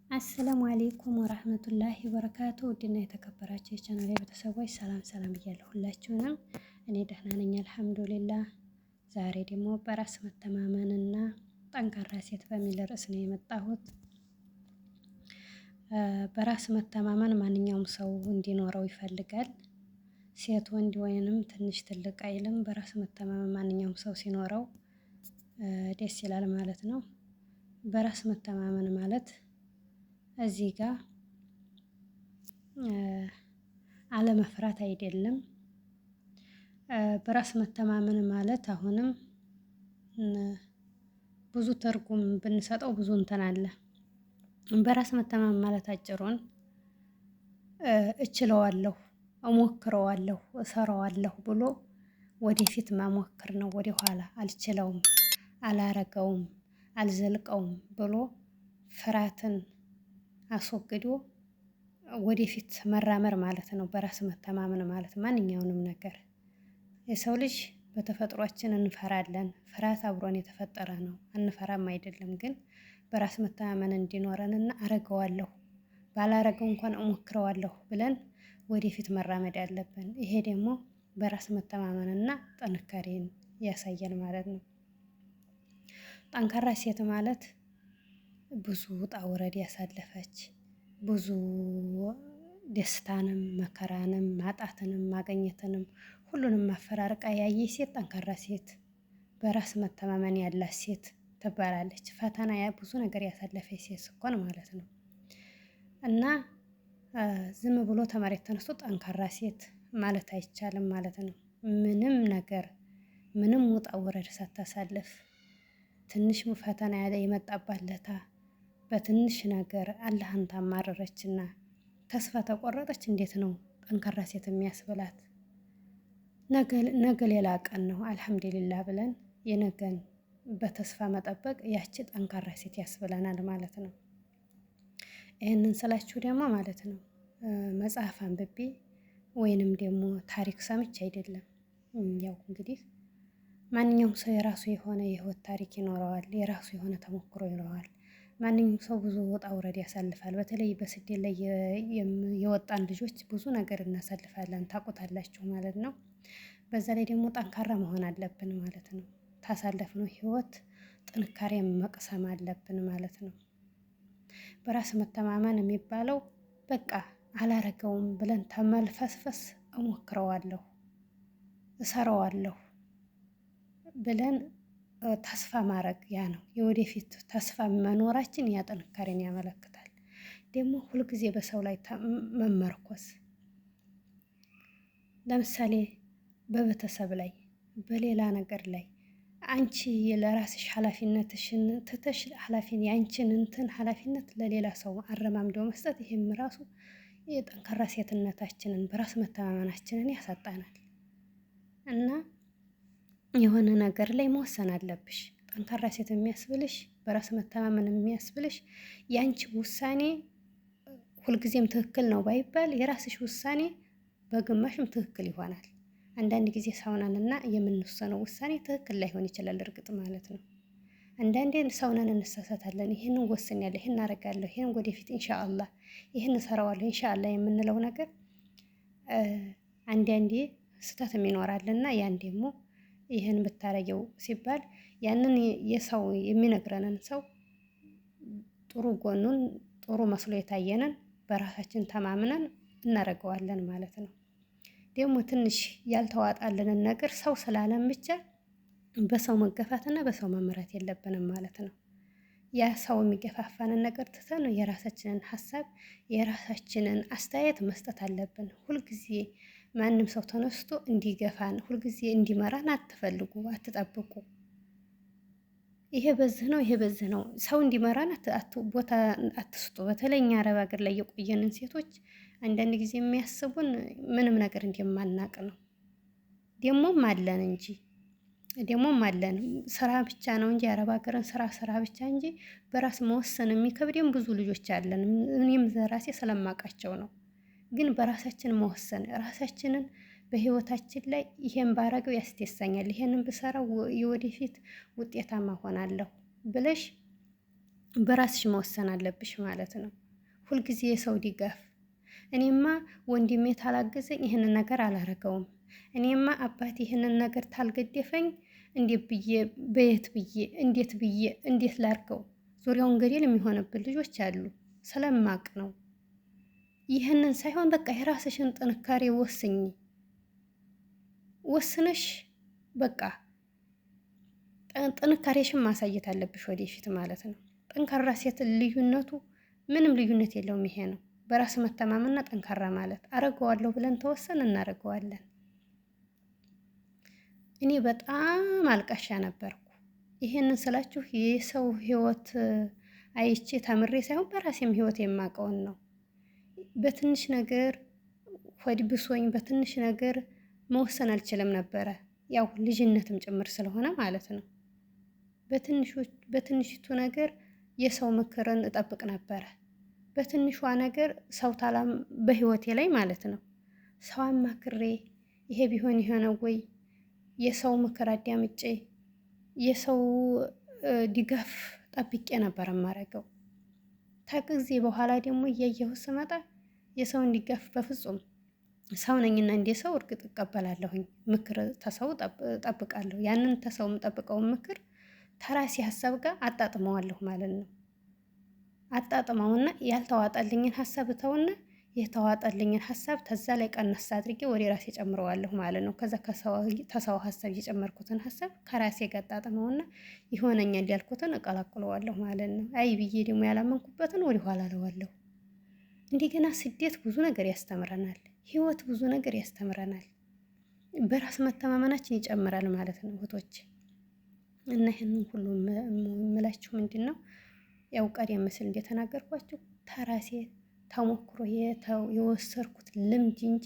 አሰላሙ አሌይኩም ወራህመቱላሂ ወበረካቱ። ውድና የተከበራችሁ የቻናል ቤተሰቦች ሰላም ሰላም ብያለሁ ሁላችሁንም። እኔ ደህና ነኝ አልሐምዱሊላህ። ዛሬ ደግሞ በራስ መተማመንና ጠንካራ ሴት በሚል ርዕስ ነው የመጣሁት። በራስ መተማመን ማንኛውም ሰው እንዲኖረው ይፈልጋል። ሴት ወንድ ወይንም ትንሽ ትልቅ አይልም። በራስ መተማመን ማንኛውም ሰው ሲኖረው ደስ ይላል ማለት ነው። በራስ መተማመን ማለት እዚህ ጋር አለመፍራት አይደለም። በራስ መተማመን ማለት አሁንም ብዙ ትርጉም ብንሰጠው ብዙ እንትን አለ። በራስ መተማመን ማለት አጭሩን እችለዋለሁ፣ እሞክረዋለሁ፣ እሰራዋለሁ ብሎ ወደፊት መሞከር ነው። ወደኋላ አልችለውም፣ አላረገውም፣ አልዘልቀውም ብሎ ፍርሃትን አስወግዶ ወደፊት መራመር ማለት ነው። በራስ መተማመን ማለት ማንኛውንም ነገር የሰው ልጅ በተፈጥሯችን እንፈራለን። ፍርሃት አብሮን የተፈጠረ ነው። አንፈራም አይደለም፣ ግን በራስ መተማመን እንዲኖረንና አረገዋለሁ ባላረገው እንኳን እሞክረዋለሁ ብለን ወደፊት መራመድ አለብን። ይሄ ደግሞ በራስ መተማመንና ጥንካሬን ያሳያል ማለት ነው። ጠንካራ ሴት ማለት ብዙ ውጣ ውረድ ያሳለፈች፣ ብዙ ደስታንም መከራንም ማጣትንም ማግኘትንም ሁሉንም ማፈራረቃ ያየች ሴት ጠንካራ ሴት፣ በራስ መተማመን ያላት ሴት ትባላለች። ፈተና ብዙ ነገር ያሳለፈች ሴት ስትሆን ማለት ነው። እና ዝም ብሎ ተመሬት ተነስቶ ጠንካራ ሴት ማለት አይቻልም ማለት ነው። ምንም ነገር ምንም ውጣ ውረድ ሳታሳልፍ ትንሽ ፈተና የመጣባት ለታ በትንሽ ነገር አላህን ታማረረችና ተስፋ ተቆረጠች፣ እንዴት ነው ጠንካራ ሴት የሚያስብላት? ነገ ሌላ ቀን ነው አልሐምዱሊላህ ብለን የነገን በተስፋ መጠበቅ ያቺ ጠንካራ ሴት ያስብለናል ማለት ነው። ይህንን ስላችሁ ደግሞ ማለት ነው መጽሐፍ አንብቤ ወይንም ደግሞ ታሪክ ሰምቼ አይደለም። ያው እንግዲህ ማንኛውም ሰው የራሱ የሆነ የህይወት ታሪክ ይኖረዋል። የራሱ የሆነ ተሞክሮ ይኖረዋል። ማንኛውም ሰው ብዙ ወጣ ውረድ ያሳልፋል። በተለይ በስደት ላይ የወጣን ልጆች ብዙ ነገር እናሳልፋለን፣ ታውቁታላችሁ ማለት ነው። በዛ ላይ ደግሞ ጠንካራ መሆን አለብን ማለት ነው። ታሳለፍነው ህይወት ጥንካሬን መቅሰም አለብን ማለት ነው። በራስ መተማመን የሚባለው በቃ አላረገውም ብለን ተመልፈስፈስ እሞክረዋለሁ፣ እሰራዋለሁ ብለን ተስፋ ማድረግ ያ ነው የወደፊት ተስፋ መኖራችን። ያ ጥንካሬን ያመለክታል። ደግሞ ሁልጊዜ በሰው ላይ መመርኮስ፣ ለምሳሌ በቤተሰብ ላይ በሌላ ነገር ላይ አንቺ ለራስሽ ኃላፊነትሽን ትተሽ ያንቺን እንትን ኃላፊነት ለሌላ ሰው አረማምዶ መስጠት፣ ይሄም ራሱ የጠንካራ ሴትነታችንን በራስ መተማመናችንን ያሳጣናል። እና የሆነ ነገር ላይ መወሰን አለብሽ። ጠንካራ ሴት የሚያስብልሽ በራስ መተማመን የሚያስብልሽ ያንቺ ውሳኔ ሁልጊዜም ትክክል ነው ባይባል የራስሽ ውሳኔ በግማሽም ትክክል ይሆናል። አንዳንድ ጊዜ ሰውነንና የምንወሰነው ውሳኔ ትክክል ላይሆን ይችላል፣ እርግጥ ማለት ነው። አንዳንዴ ሰውነን እንሳሳታለን። ይሄንን ወስኛለሁ፣ ይሄን አደርጋለሁ፣ ይሄን ወደፊት ኢንሻአላህ ይሄን እሰራዋለሁ ኢንሻአላህ የምንለው ነገር አንዳንዴ ስህተትም ይኖራልና ያን ደግሞ ይሄን ብታረጊው ሲባል ያንን የሰው የሚነግረንን ሰው ጥሩ ጎኑን ጥሩ መስሎ የታየንን በራሳችን ተማምነን እናደርገዋለን ማለት ነው። ደግሞ ትንሽ ያልተዋጣልንን ነገር ሰው ስላለን ብቻ በሰው መገፋትና በሰው መመራት የለብንም ማለት ነው። ያ ሰው የሚገፋፋንን ነገር ትተን የራሳችንን ሀሳብ የራሳችንን አስተያየት መስጠት አለብን። ሁልጊዜ ማንም ሰው ተነስቶ እንዲገፋን ሁልጊዜ እንዲመራን አትፈልጉ፣ አትጠብቁ። ይሄ በዚህ ነው፣ ይሄ በዚህ ነው። ሰው እንዲመራን ቦታ አትስጡ። በተለይ እኛ አረብ ሀገር ላይ የቆየንን ሴቶች አንዳንድ ጊዜ የሚያስቡን ምንም ነገር እንደማናቅ ነው። ደግሞም አለን እንጂ ደግሞም አለን ስራ ብቻ ነው እንጂ አረብ ሀገርን ስራ ብቻ እንጂ በራስ መወሰን የሚከብደን ብዙ ልጆች አለን። እኔም ራሴ ስለማውቃቸው ነው። ግን በራሳችን መወሰን ራሳችንን በህይወታችን ላይ ይሄን ባረገው ያስደስተኛል፣ ይሄንን ብሰራው የወደፊት ውጤታማ ሆናለሁ ብለሽ በራስሽ መወሰን አለብሽ ማለት ነው። ሁልጊዜ የሰው ድጋፍ እኔማ ወንድሜ ታላገዘኝ ይህንን ነገር አላረገውም፣ እኔማ አባቴ ይህንን ነገር ታልገደፈኝ እንዴት ብዬ በየት ብዬ እንዴት ላርገው? ዙሪያውን ገደል የሚሆንብን ልጆች አሉ። ስለማቅ ነው። ይህንን ሳይሆን በቃ የራስሽን ጥንካሬ ወስነሽ በቃ ጥንካሬሽን ማሳየት አለብሽ ወደፊት ማለት ነው። ጠንካራ ሴት ልዩነቱ ምንም ልዩነት የለውም። ይሄ ነው በራስ መተማመንና ጠንካራ ማለት። አረገዋለሁ ብለን ተወሰን እናደርገዋለን። እኔ በጣም አልቃሻ ነበርኩ። ይሄንን ስላችሁ የሰው ህይወት አይቼ ተምሬ ሳይሆን በራሴም ህይወት የማውቀውን ነው። በትንሽ ነገር ሆድ ብሶኝ በትንሽ ነገር መወሰን አልችልም ነበረ። ያው ልጅነትም ጭምር ስለሆነ ማለት ነው። በትንሽቱ ነገር የሰው ምክርን እጠብቅ ነበረ። በትንሿ ነገር ሰው ታላም በህይወቴ ላይ ማለት ነው ሰው አማክሬ ይሄ ቢሆን የሆነው ወይ የሰው ምክር አዳምጬ የሰው ድጋፍ ጠብቄ ነበር የማደርገው። ከጊዜ በኋላ ደግሞ እያየሁ ስመጣ የሰውን ድጋፍ በፍጹም ሰው ነኝና እንደ ሰው እርግጥ እቀበላለሁኝ። ምክር ተሰው እጠብቃለሁ። ያንን ተሰው የምጠብቀውን ምክር ተራሴ ሀሳብ ጋር አጣጥመዋለሁ ማለት ነው። አጣጥመውና ያልተዋጠልኝን ሀሳብ እተውና የተዋጠልኝን ሀሳብ ተዛ ላይ ቀነስ አድርጌ ወደ ራሴ ጨምረዋለሁ ማለት ነው። ከዛ ከሰው ሀሳብ የጨመርኩትን ሀሳብ ከራሴ ጋር አጣጥመውና ይሆነኛል ያልኩትን እቀላቅለዋለሁ ማለት ነው። አይ ብዬ ደግሞ ያላመንኩበትን ወደ ኋላ እለዋለሁ። እንደገና ስደት ብዙ ነገር ያስተምረናል። ህይወት ብዙ ነገር ያስተምረናል። በራስ መተማመናችን ይጨምራል ማለት ነው እህቶች። እና ይሄንን ሁሉ የምላችሁ ምንድን ነው? ያው ቀደም ሲል እንደተናገርኳችሁ ተራሴ ተሞክሮ የወሰድኩት ልምድ እንጂ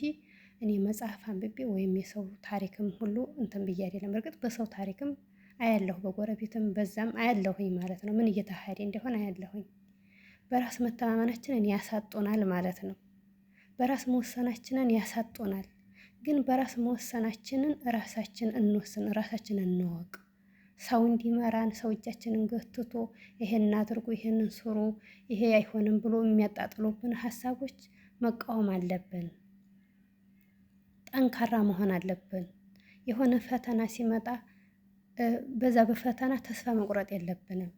እኔ መጽሐፍ አንብቤ ወይም የሰው ታሪክም ሁሉ እንትን ብዬ አይደለም። እርግጥ በሰው ታሪክም አያለሁ፣ በጎረቤትም በዛም አያለሁኝ ማለት ነው። ምን እየተካሄደ እንደሆነ አያለሁኝ። በራስ መተማመናችንን ያሳጡናል ማለት ነው። በራስ መወሰናችንን ያሳጡናል። ግን በራስ መወሰናችንን ራሳችን እንወስን፣ ራሳችንን እንወቅ። ሰው እንዲመራን ሰው እጃችንን ገትቶ ይሄን አድርጉ፣ ይሄንን ስሩ፣ ይሄ አይሆንም ብሎ የሚያጣጥሉብን ሀሳቦች መቃወም አለብን። ጠንካራ መሆን አለብን። የሆነ ፈተና ሲመጣ በዛ በፈተና ተስፋ መቁረጥ የለብንም።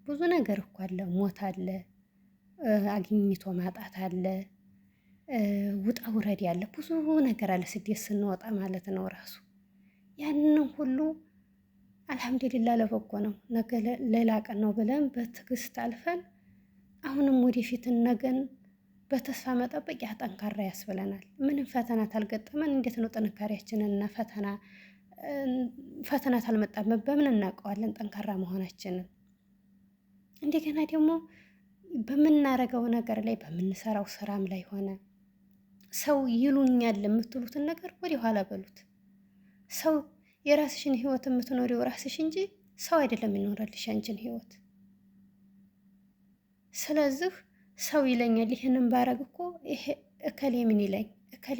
ብዙ ነገር እኮ አለ። ሞት አለ፣ አግኝቶ ማጣት አለ፣ ውጣ ውረድ ያለ ብዙ ነገር አለ። ስደት ስንወጣ ማለት ነው ራሱ ያንን ሁሉ አልሐምዱሊላህ ለበጎ ነው፣ ነገ ሌላ ቀን ነው ብለን በትዕግስት አልፈን አሁንም ወደፊትን ነገን በተስፋ መጠበቅ ያ ጠንካራ ያስብለናል። ምንም ፈተና ታልገጠመን እንዴት ነው ጥንካሬያችንና ፈተና ታልመጣበት በምን እናውቀዋለን ጠንካራ መሆናችንን? እንደገና ደግሞ በምናረገው ነገር ላይ በምንሰራው ስራም ላይ ሆነ ሰው ይሉኛል የምትሉትን ነገር ወደ ኋላ በሉት። ሰው የራስሽን ህይወት የምትኖሪው ራስሽ እንጂ ሰው አይደለም የሚኖርልሽ አንቺን ህይወት። ስለዚህ ሰው ይለኛል ይህንን ባረግ እኮ ይሄ እከሌ ምን ይለኝ፣ እከሌ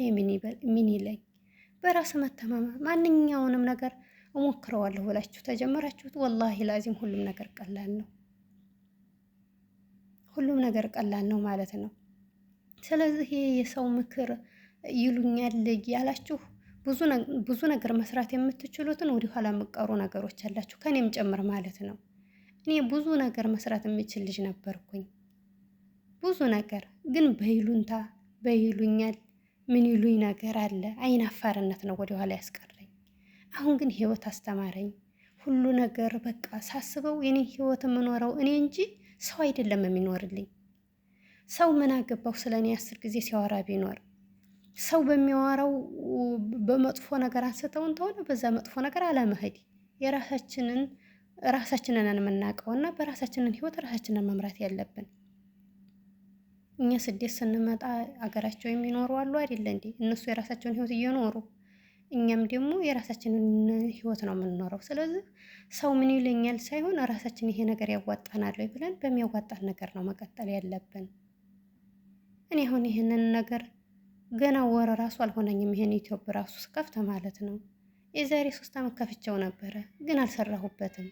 ምን ይለኝ። በራስ መተማመን ማንኛውንም ነገር እሞክረዋለሁ ብላችሁ ተጀመራችሁት ወላሂ ላዚም ሁሉም ነገር ቀላል ነው። ሁሉም ነገር ቀላል ነው ማለት ነው። ስለዚህ የሰው ምክር ይሉኛል ያላችሁ ብዙ ነገር መስራት የምትችሉትን ወደ ኋላ የምትቀሩ ነገሮች አላችሁ፣ ከኔም ጭምር ማለት ነው። እኔ ብዙ ነገር መስራት የምችል ልጅ ነበርኩኝ። ብዙ ነገር ግን በይሉንታ በይሉኛል ምን ይሉኝ ነገር አለ። አይን አፋርነት ነው ወደ ኋላ ያስቀረኝ። አሁን ግን ህይወት አስተማረኝ። ሁሉ ነገር በቃ ሳስበው የኔ ህይወት የምኖረው እኔ እንጂ ሰው አይደለም የሚኖርልኝ። ሰው ምን አገባው ስለኔ 10 ጊዜ ሲያወራ ቢኖር። ሰው በሚያወራው በመጥፎ ነገር አንስተውን ተሆነ በዛ መጥፎ ነገር አለመሄድ። ራሳችንን የምናውቀውና በራሳችንን ህይወት ራሳችንን መምራት ያለብን። እኛ ስደት ስንመጣ አገራቸው የሚኖሩ አሉ አይደል እንዴ? እነሱ የራሳቸውን ህይወት እየኖሩ እኛም ደግሞ የራሳችንን ህይወት ነው የምንኖረው። ስለዚህ ሰው ምን ይለኛል ሳይሆን ራሳችን ይሄ ነገር ያዋጣናል ወይ ብለን በሚያዋጣን ነገር ነው መቀጠል ያለብን። እኔ አሁን ይሄንን ነገር ገና ወር ራሱ አልሆነኝም። ይሄን ዩቲዩብ ራሱ ስከፍተ ማለት ነው። የዛሬ 3 ዓመት ከፍቼው ነበረ ግን አልሰራሁበትም።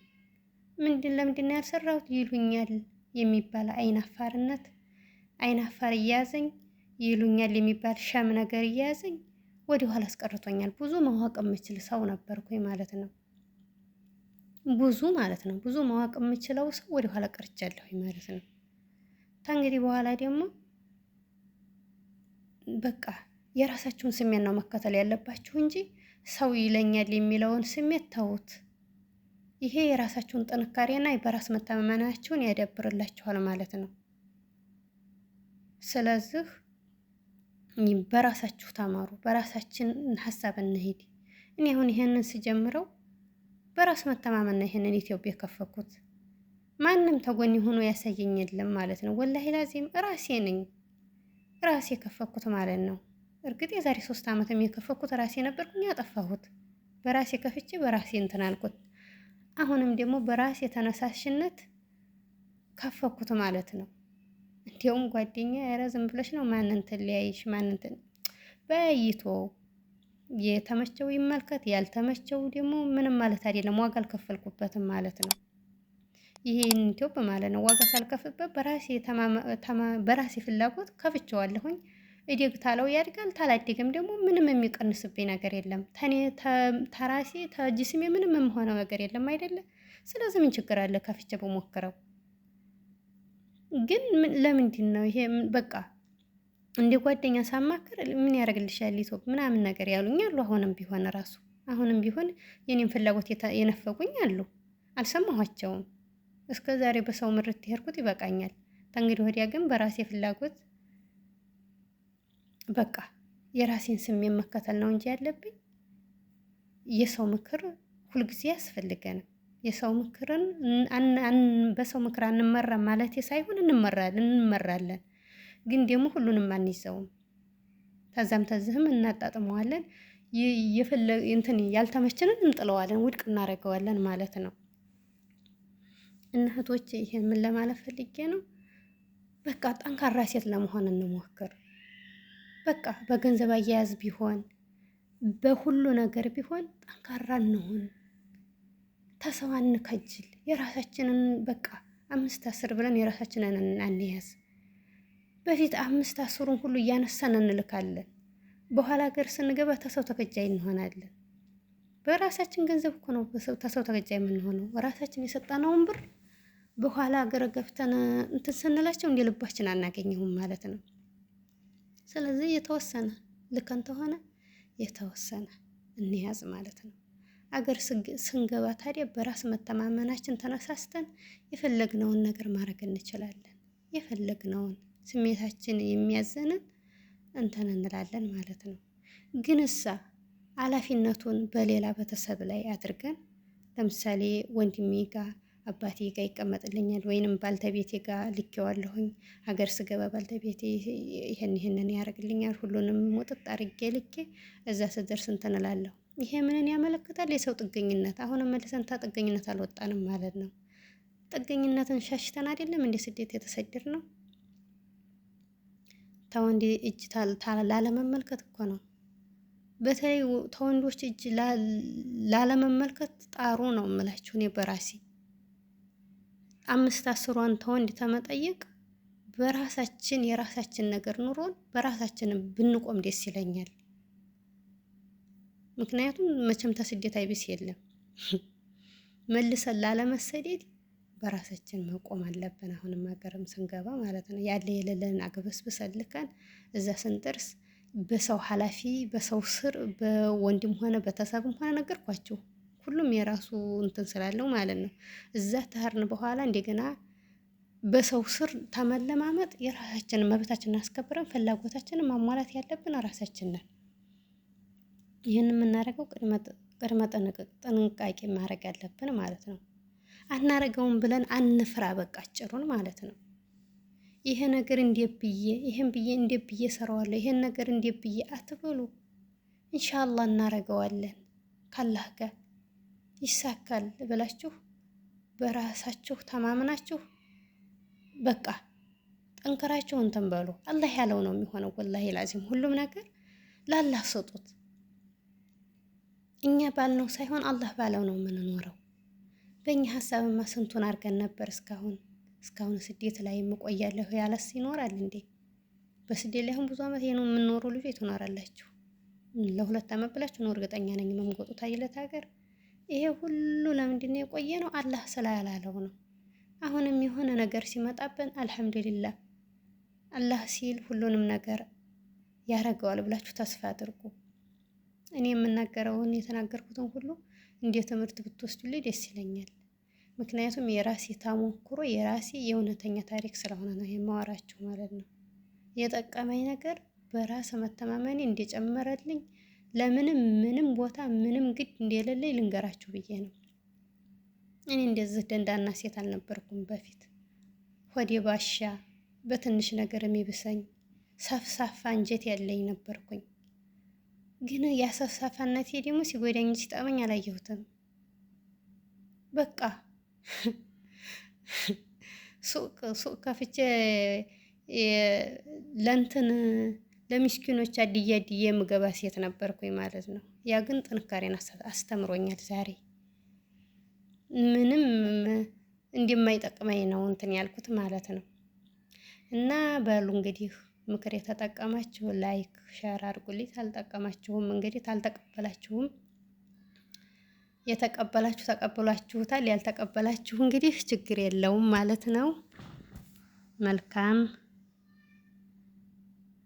ለምንድን ነው ያልሰራሁት ይሉኛል የሚባል አይናፋርነት አይናፋር እያያዘኝ ይሉኛል የሚባል ሸም ነገር እያያዘኝ ወደ ኋላ አስቀርቶኛል። ብዙ ማወቅ የምችል ሰው ነበርኩኝ ማለት ነው። ብዙ ማለት ነው ብዙ ማወቅ የምችለው ሰው ወደ ኋላ ቀርቻለሁኝ ማለት ነው። ከእንግዲህ በኋላ ደግሞ በቃ የራሳችሁን ስሜት ነው መከተል ያለባችሁ እንጂ ሰው ይለኛል የሚለውን ስሜት ተውት። ይሄ የራሳችሁን ጥንካሬና በራስ መተማመናችሁን ያዳብርላችኋል ማለት ነው። ስለዚህ በራሳችሁ ተማሩ፣ በራሳችን ሀሳብ እንሂድ። እኔ አሁን ይሄንን ስጀምረው በራስ መተማመን ነው ይሄንን ኢትዮጵያ የከፈኩት። ማንም ተጎኒ ሆኖ ያሳየኝ የለም ማለት ነው። ወላሂ ላዚም ራሴ ነኝ ራሴ የከፈኩት ማለት ነው። እርግጥ የዛሬ 3 ዓመትም የከፈኩት ራሴ ነበርኩኝ፣ ያጠፋሁት በራሴ ከፍቼ በራሴ እንትን አልኩት። አሁንም ደግሞ በራሴ ተነሳሽነት ከፈኩት ማለት ነው። እንዲያውም ጓደኛ ኧረ ዝም ብለሽ ነው ማንን ትለያይሽ ማንን በይቶ የተመቸው ይመልከት ያልተመቸው ደግሞ ምንም ማለት አይደለም። ዋጋ አልከፈልኩበትም ማለት ነው። ይሄን ኢትዮጵያ ማለት ነው ዋጋ ሳልከፍልበት በራሴ ፍላጎት ከፍቼዋለሁኝ። እዴግ ታለው ያድጋል፣ ታላደገም ደግሞ ምንም የሚቀንስብኝ ነገር የለም። ተራሴ ተጅስሜ ምንም የምሆነው ነገር የለም አይደለም። ስለዚህ ምን ችግር አለ ከፍቼ በሞክረው? ግን ለምንድን ነው ይሄ በቃ እንደ ጓደኛ ሳማክር ምን ያደርግልሻል ኢትዮጵ ምናምን ነገር ያሉኝ አሉ። አሁንም ቢሆን የኔን ፍላጎት የነፈጉኝ አሉ። አልሰማኋቸውም። እስከ ዛሬ በሰው ምርት የሄድኩት ይበቃኛል። ከእንግዲህ ወዲያ ግን በራሴ ፍላጎት በቃ የራሴን ስሜት መከተል ነው እንጂ ያለብኝ የሰው ምክር ሁልጊዜ ያስፈልገንም። የሰው ምክርን በሰው ምክር አንመራም ማለት ሳይሆን እንመራለን። ግን ደግሞ ሁሉንም አንይዘውም። ተዝህም እናጣጥመዋለን። ያልተመችንን እንጥለዋለን፣ ውድቅ እናደርገዋለን ማለት ነው። እህቶቼ ይሄን ምን ለማለት ፈልጌ ነው? በቃ ጠንካራ ሴት ለመሆን እንሞክር። በቃ በገንዘብ አያያዝ ቢሆን በሁሉ ነገር ቢሆን ጠንካራ እንሁን። ተሰው አንከጅል። የራሳችንን በቃ 5-10 ብለን የራሳችንን አንያዝ። በፊት 5-10ሩን ሁሉ እያነሳን እንልካለን። በኋላ ሀገር ስንገባ ተሰው ተከጃይ እንሆናለን። በራሳችን ገንዘብ እኮ ነው ተሰው ተከጃይ የምንሆነው። ራሳችን የሰጠነውን ብር በኋላ ሀገር ገብተን እንትን ስንላቸው እንደ ልባችን አናገኘውም ማለት ነው። ስለዚህ የተወሰነ ልከን ተሆነ የተወሰነ እንያዝ ማለት ነው። አገር ስንገባ ታዲያ በራስ መተማመናችን ተነሳስተን የፈለግነውን ነገር ማድረግ እንችላለን። የፈለግነውን ስሜታችን የሚያዘንን እንትን እንላለን ማለት ነው። ግን ኃላፊነቱን በሌላ ቤተሰብ ላይ አድርገን ለምሳሌ ወንድሜ ጋር አባቴ ጋር ይቀመጥልኛል ወይንም ባልተቤቴ ጋር ልኬዋለሁኝ። ሀገር ስገባ ባልተቤቴ ይሄንን ያደርግልኛል። ሁሉንም ወጥጥ አድርጌ ልኬ እዛ ስደርስ እንትን እላለሁ። ይሄ ምንን ያመለክታል? የሰው ጥገኝነት። አሁንም መልሰን ጥገኝነት አልወጣንም ማለት ነው። ጥገኝነትን ሸሽተን አይደለም እንደ ስደት የተሰደድነው። ተወንድ እጅ ላለመመልከት እኮ ነው። በተለይ ተወንዶች እጅ ላለመመልከት ጣሩ ነው የምላችሁ እኔ በራሴ 5-10ሯን ተወንድ ተመጠየቅ በራሳችን የራሳችን ነገር ኑሮን በራሳችን ብንቆም ደስ ይለኛል። ምክንያቱም መቼም ተስደት አይብስ የለም። መልሰን ላለመሰደድ በራሳችን መቆም አለብን። አሁንም ሀገርም ስንገባ ማለት ነው ያለ የሌለን አግበስብሰን ልከን እዛ ስንደርስ በሰው ኃላፊ በሰው ስር በወንድም ሆነ በተሰብም ሆነ ነገርኳችሁ ሁሉም የራሱ እንትን ስላለው ማለት ነው። እዛ ተህርን በኋላ እንደገና በሰው ስር ተመለማመጥ የራሳችንን መብታችንን አስከብረን ፍላጎታችንን ማሟላት ያለብን ራሳችን ነን። ይህን የምናደርገው ቅድመ ጥንቃቄ ማድረግ ያለብን ማለት ነው። አናረገውም ብለን አንፍራ። በቃ አጭሩን ማለት ነው። ይሄ ነገር እንዴት ብዬ ይሄን ብዬ እንዴት ብዬ ሰራዋለሁ ይሄን ነገር እንዴት ብዬ አትበሉ። ኢንሻአላህ እናረገዋለን ካላህ ጋር ይሳካል ብላችሁ በራሳችሁ ተማምናችሁ በቃ ጠንክራችሁ እንትን በሉ። አላህ ያለው ነው የሚሆነው። ወላሂ ላዚም ሁሉም ነገር ለአላህ ስጡት። እኛ ባልነው ሳይሆን አላህ ባለው ነው የምንኖረው። በእኛ ሀሳብማ ስንቱን አድርገን ነበር እስካሁን ስደት ላይ እቆያለሁ ያለስ ይኖራል እንዴ? በስደት ላይ አሁን ብዙ ዓመት የምንኖሩ ልጆች ትኖራላችሁ። ለ2 ዓመት ብላችሁ ነው እርግጠኛ ነኝ የምትወጡት አይለት ሀገር። ይሄ ሁሉ ለምንድን ነው የቆየ ነው? አላህ ስላላለው ነው። አሁንም የሆነ ነገር ሲመጣብን አልሐምዱሊላህ አላህ ሲል ሁሉንም ነገር ያረገዋል ብላችሁ ተስፋ አድርጉ። እኔ የምናገረውን የተናገርኩትን ሁሉ እንደ ትምህርት ብትወስዱልኝ ደስ ይለኛል። ምክንያቱም የራሴ ተሞክሮ የራሴ የእውነተኛ ታሪክ ስለሆነ ነው የማወራችሁ ማለት ነው። የጠቀመኝ ነገር በራስ መተማመኔ እንደጨመረልኝ ምንም ቦታ ምንም ግድ እንደሌለኝ ልንገራችሁ ብዬ ነው። እኔ እንደዚህ ደንዳና ሴት አልነበርኩም በፊት። ሆዴ ባሻ በትንሽ ነገር የሚብሰኝ ሰፍሳፋ አንጀት ያለኝ ነበርኩኝ። ግን ያሰፍሳፋነቴ ደግሞ ሲጎዳኝ ሲጠመኝ አላየሁትም። በቃ ሱቅ ከፍቼ ለምስኪኖች አድዬ የምገባ ሴት ነበርኩኝ ማለት ነው። ያ ግን ጥንካሬን አስተምሮኛል። ዛሬ ምንም እንደማይጠቅመኝ ነው እንትን ያልኩት ማለት ነው። እና በሉ እንግዲህ ምክር የተጠቀማችሁ ላይክ ሼር አድርጉልኝ። ታልጠቀማችሁም እንግዲህ ታልተቀበላችሁም የተቀበላችሁ ተቀበላችሁታል። ያልተቀበላችሁ እንግዲህ ችግር የለውም ማለት ነው።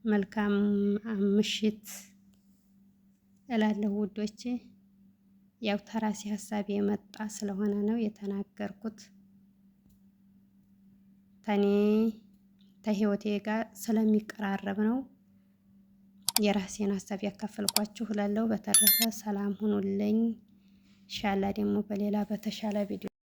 መልካም ምሽት እላለሁ ውዶቼ። ያው ተራሴ ሀሳብ የመጣ ስለሆነ ነው የተናገርኩት። ከህይወቴ ጋር ስለሚቀራረብ ነው የራሴን ሀሳብ ያካፈልኳችሁ እላለሁ። በተረፈ ሰላም ሁኑልኝ። ኢንሻአላህ ደግሞ በሌላ በተሻለ ቪዲዮ